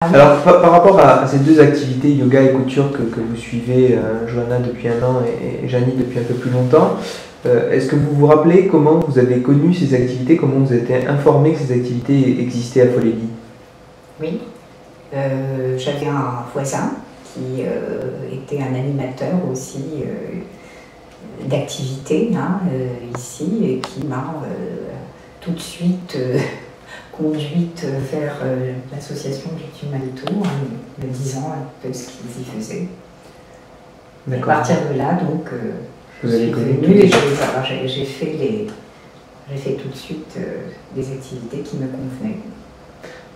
Alors, par rapport à ces deux activités, yoga et couture, que vous suivez, Johanna, depuis un an et Janie depuis un peu plus longtemps, est-ce que vous vous rappelez comment vous avez connu ces activités, comment vous avez été informé que ces activités existaient à Folélie? Oui, j'avais un voisin qui était un animateur aussi d'activités ici et qui m'a tout de suite conduite vers l'association du Tumalto en me disant un peu ce qu'ils y faisaient. À partir de là, donc, vous avez connu et j'ai fait tout de suite des activités qui me convenaient.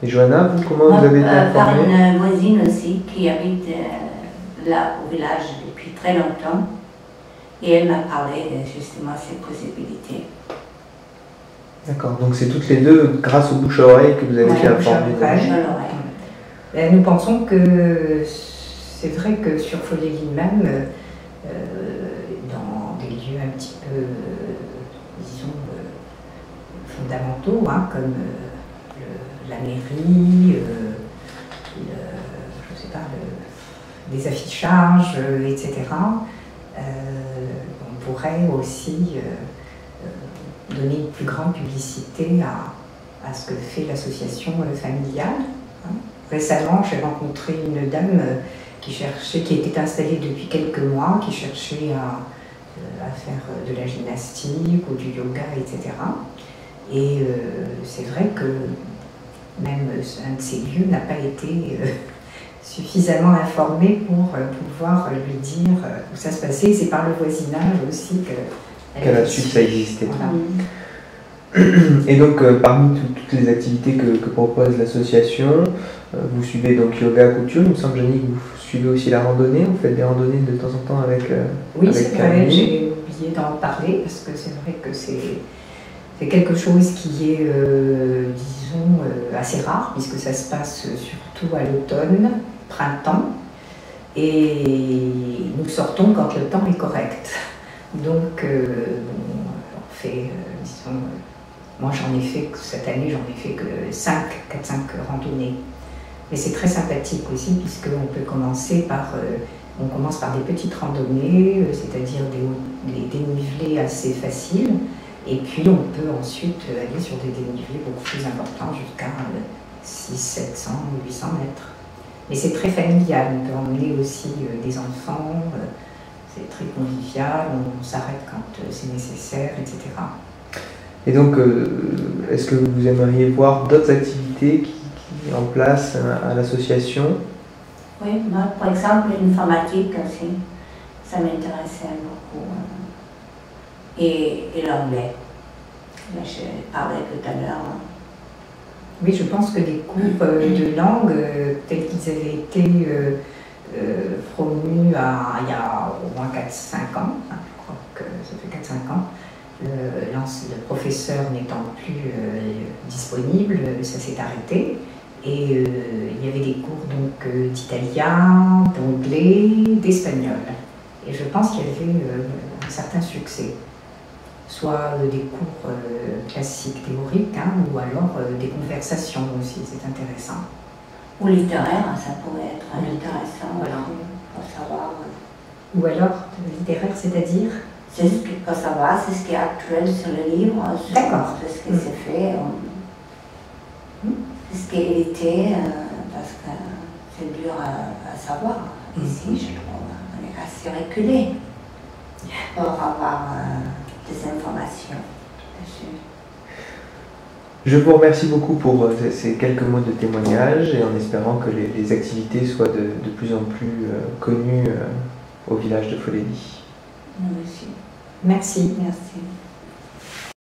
Et Johanna, vous, comment vous avez été informée? Par une voisine aussi qui habite là au village depuis très longtemps. Et elle m'a parlé justement de ces possibilités. D'accord, donc c'est toutes les deux grâce au bouche à oreille que vous avez été informées. Nous pensons que c'est vrai que sur Folélie même, dans des lieux un petit peu, disons, fondamentaux, comme la mairie, je sais pas, des affichages, etc., on pourrait aussi donner une plus grande publicité à ce que fait l'association familiale. Récemment, j'ai rencontré une dame qui était installée depuis quelques mois, qui cherchait à faire de la gymnastique ou du yoga, etc. Et c'est vrai que même un de ces lieux n'a pas été suffisamment informé pour pouvoir lui dire où ça se passait. C'est par le voisinage aussi qu'elle a su que ça existait. Voilà. Et donc, parmi toutes les activités que propose l'association, vous suivez donc yoga, couture. Il me semble, Janie, que vous suivez aussi la randonnée. Vous faites des randonnées de temps en temps avec oui, c'est vrai, j'ai oublié d'en parler parce que c'est vrai que c'est quelque chose qui est, disons, assez rare puisque ça se passe surtout à l'automne, printemps, et nous sortons quand le temps est correct. Donc, on fait, disons, moi j'en ai fait, cette année j'en ai fait que 4-5 randonnées. Mais c'est très sympathique aussi puisqu'on peut commencer on commence par des petites randonnées, c'est-à-dire des dénivelés assez faciles, et puis on peut ensuite aller sur des dénivelés beaucoup plus importants jusqu'à 600-700 ou 800 mètres. Mais c'est très familial, on peut emmener aussi des enfants, c'est très convivial, on s'arrête quand c'est nécessaire, etc. Et donc, est-ce que vous aimeriez voir d'autres activités qui en place à l'association? Oui, moi, par exemple, l'informatique aussi, ça m'intéressait beaucoup. Et l'anglais. Je parlais tout à l'heure. Oui, je pense que des cours de langue, tels qu'ils avaient été promus il y a au moins 4-5 ans, je crois que ça fait 4-5 ans, le professeur n'étant plus disponible, ça s'est arrêté. Et il y avait des cours d'italien, d'anglais, d'espagnol. Et je pense qu'il y avait un certain succès. Soit des cours classiques théoriques, ou alors des conversations aussi, c'est intéressant. Ou littéraire, ça pourrait être intéressant voilà. Pour savoir. Ou alors, littéraire, c'est-à-dire? C'est ce qu'il faut savoir, c'est ce qui est actuel sur le livre. D'accord. C'est ce qui s'est fait. C'est ce qui est hérité, parce que c'est dur à savoir. Ici, je trouve, on est assez reculé pour avoir des informations dessus. Je vous remercie beaucoup pour ces quelques mots de témoignage et en espérant que les activités soient de plus en plus connues au village de Folélie. Nous aussi. Merci. Merci.